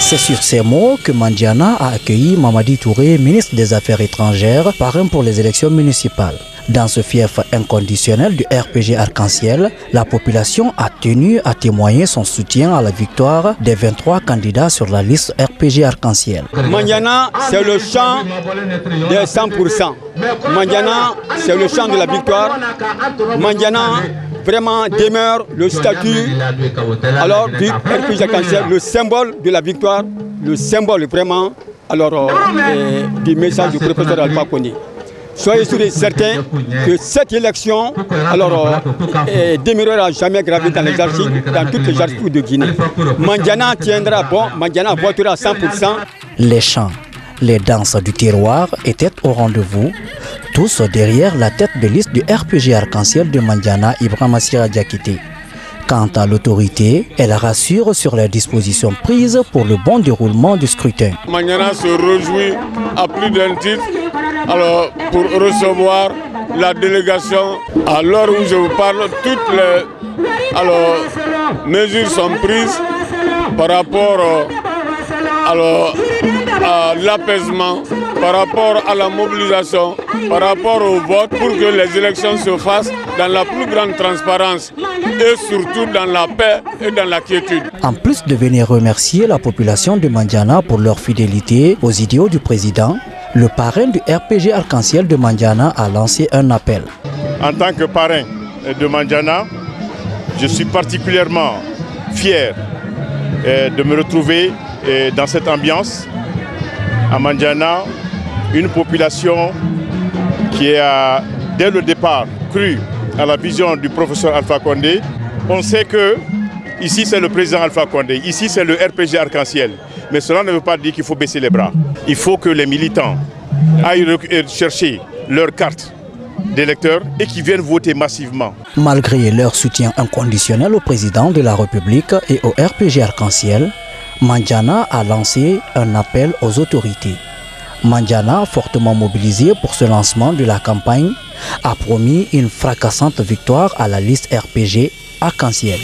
C'est sur ces mots que Mandiana a accueilli Mamadi Touré, ministre des Affaires étrangères, parrain pour les élections municipales. Dans ce fief inconditionnel du RPG Arc-en-Ciel, la population a tenu à témoigner son soutien à la victoire des 23 candidats sur la liste RPG Arc-en-Ciel. Mandiana, c'est le chant des 100%. Mandiana, c'est le chant de la victoire. Mandiana vraiment demeure le statut alors du RPG Arc-en-Ciel, le symbole de la victoire, le symbole vraiment du message du professeur Alpha Condé. Soyez sûrs et certains que cette élection demeurera jamais gravée dans les archives, dans toutes les archives de Guinée. Mandiana tiendra bon, Mandiana votera à 100%. Les chants, les danses du terroir étaient au rendez-vous, tous derrière la tête de liste du RPG Arc-en-Ciel de Mandiana, Ibrahima Sira Diakité. Quant à l'autorité, elle rassure sur les dispositions prises pour le bon déroulement du scrutin. Mandiana se réjouit à plus d'un titre pour recevoir la délégation. À l'heure où je vous parle, toutes les mesures sont prises par rapport à l'apaisement, par rapport à la mobilisation, par rapport au vote, pour que les élections se fassent dans la plus grande transparence et surtout dans la paix et dans la quiétude. En plus de venir remercier la population de Mandiana pour leur fidélité aux idéaux du président, le parrain du RPG Arc-en-Ciel de Mandiana a lancé un appel. En tant que parrain de Mandiana, je suis particulièrement fier de me retrouver dans cette ambiance à Mandiana, une population qui a dès le départ cru à la vision du professeur Alpha Condé. On sait que ici c'est le président Alpha Condé, ici c'est le RPG Arc-en-Ciel. Mais cela ne veut pas dire qu'il faut baisser les bras. Il faut que les militants aillent chercher leur carte d'électeurs et qu'ils viennent voter massivement. Malgré leur soutien inconditionnel au président de la République et au RPG Arc-en-Ciel, Mandiana a lancé un appel aux autorités. Mandiana, fortement mobilisé pour ce lancement de la campagne, a promis une fracassante victoire à la liste RPG Arc-en-Ciel.